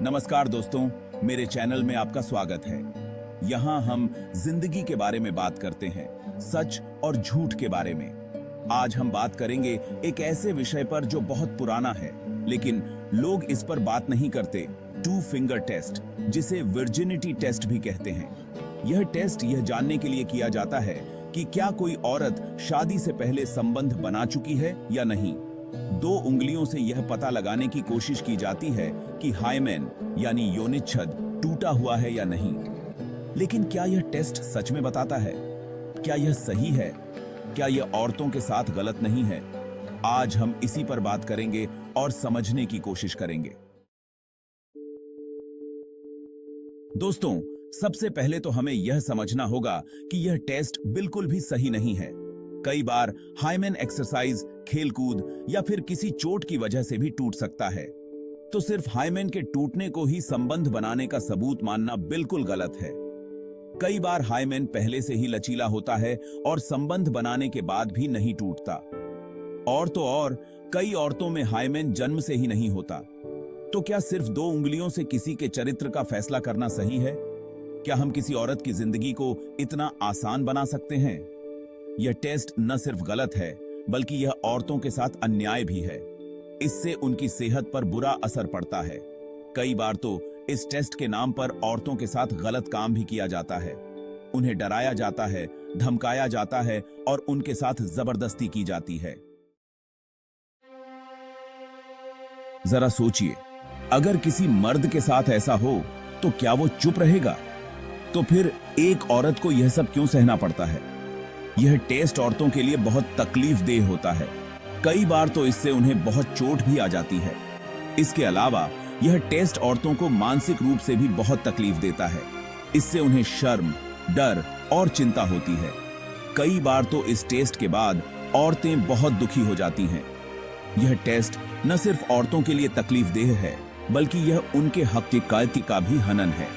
नमस्कार दोस्तों, मेरे चैनल में आपका स्वागत है। यहाँ हम जिंदगी के बारे में बात करते हैं, सच और झूठ के बारे में। आज हम बात करेंगे एक ऐसे विषय पर जो बहुत पुराना है, लेकिन लोग इस पर बात नहीं करते। 2 फिंगर टेस्ट, जिसे वर्जिनिटी टेस्ट भी कहते हैं। यह टेस्ट यह जानने के लिए किया जाता है कि क्या कोई औरत शादी से पहले संबंध बना चुकी है या नहीं। 2 उंगलियों से यह पता लगाने की कोशिश की जाती है कि हाइमेन यानी योनिच्छद टूटा हुआ है या नहीं। लेकिन क्या यह टेस्ट सच में बताता है? क्या यह सही है? क्या यह औरतों के साथ गलत नहीं है? आज हम इसी पर बात करेंगे और समझने की कोशिश करेंगे। दोस्तों, सबसे पहले तो हमें यह समझना होगा कि यह टेस्ट बिल्कुल भी सही नहीं है। कई बार हाइमेन एक्सरसाइज, खेलकूद या फिर किसी चोट की वजह से भी टूट सकता है। तो सिर्फ हाइमेन के टूटने को ही संबंध बनाने का सबूत मानना बिल्कुल गलत है। कई बार हाइमेन पहले से ही लचीला होता है और संबंध बनाने के बाद भी नहीं टूटता। और तो और, कई औरतों में हाइमेन जन्म से ही नहीं होता। तो क्या सिर्फ 2 उंगलियों से किसी के चरित्र का फैसला करना सही है? क्या हम किसी औरत की जिंदगी को इतना आसान बना सकते हैं? यह टेस्ट न सिर्फ गलत है, बल्कि यह औरतों के साथ अन्याय भी है। इससे उनकी सेहत पर बुरा असर पड़ता है। कई बार तो इस टेस्ट के नाम पर औरतों के साथ गलत काम भी किया जाता है। उन्हें डराया जाता है, धमकाया जाता है और उनके साथ जबरदस्ती की जाती है। जरा सोचिए, अगर किसी मर्द के साथ ऐसा हो तो क्या वो चुप रहेगा? तो फिर एक औरत को यह सब क्यों सहना पड़ता है? यह टेस्ट औरतों के लिए बहुत तकलीफदेह होता है। कई बार तो इससे उन्हें बहुत चोट भी आ जाती है। इसके अलावा यह टेस्ट औरतों को मानसिक रूप से भी बहुत तकलीफ देता है। इससे उन्हें शर्म, डर और चिंता होती है। कई बार तो इस टेस्ट के बाद औरतें बहुत दुखी हो जाती हैं। यह टेस्ट न सिर्फ औरतों के लिए तकलीफदेह है, बल्कि यह उनके हक का भी हनन है।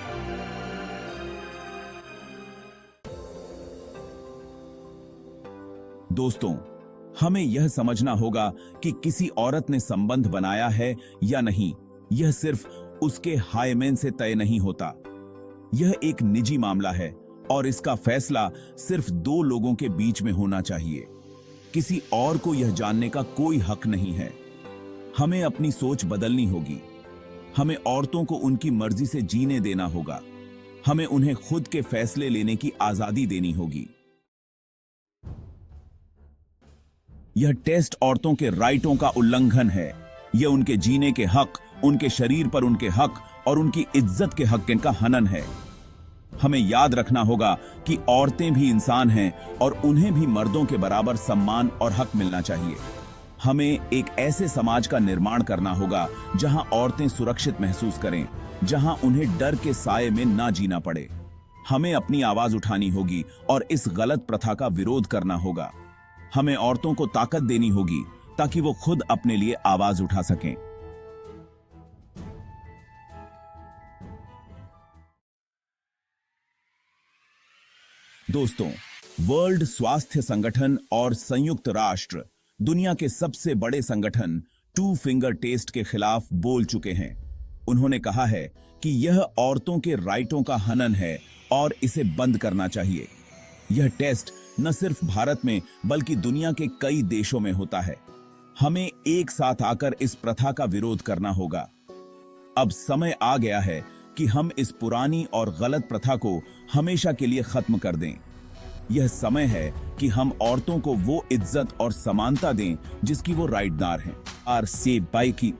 दोस्तों, हमें यह समझना होगा कि किसी औरत ने संबंध बनाया है या नहीं, यह सिर्फ उसके हाइमेन से तय नहीं होता। यह एक निजी मामला है और इसका फैसला सिर्फ 2 लोगों के बीच में होना चाहिए। किसी और को यह जानने का कोई हक नहीं है। हमें अपनी सोच बदलनी होगी। हमें औरतों को उनकी मर्जी से जीने देना होगा। हमें उन्हें खुद के फैसले लेने की आजादी देनी होगी। यह टेस्ट औरतों के राइटों का उल्लंघन है। यह उनके जीने के हक, उनके शरीर पर उनके हक और उनकी इज्जत के हक का हनन है। हमें याद रखना होगा कि औरतें भी इंसान हैं और उन्हें भी मर्दों के बराबर सम्मान और हक मिलना चाहिए। हमें एक ऐसे समाज का निर्माण करना होगा जहां औरतें सुरक्षित महसूस करें, जहां उन्हें डर के साए में ना जीना पड़े। हमें अपनी आवाज उठानी होगी और इस गलत प्रथा का विरोध करना होगा। हमें औरतों को ताकत देनी होगी ताकि वो खुद अपने लिए आवाज उठा सकें। दोस्तों, वर्ल्ड स्वास्थ्य संगठन और संयुक्त राष्ट्र, दुनिया के सबसे बड़े संगठन, 2 फिंगर टेस्ट के खिलाफ बोल चुके हैं। उन्होंने कहा है कि यह औरतों के राइटों का हनन है और इसे बंद करना चाहिए। यह टेस्ट न सिर्फ भारत में बल्कि दुनिया के कई देशों में होता है। हमें एक साथ आकर इस प्रथा का विरोध करना होगा। अब समय आ गया है कि हम इस पुरानी और गलत प्रथा को हमेशा के लिए खत्म कर दें। यह समय है कि हम औरतों को वो इज्जत और समानता दें जिसकी वो राइटदार हैं। आर से बाई की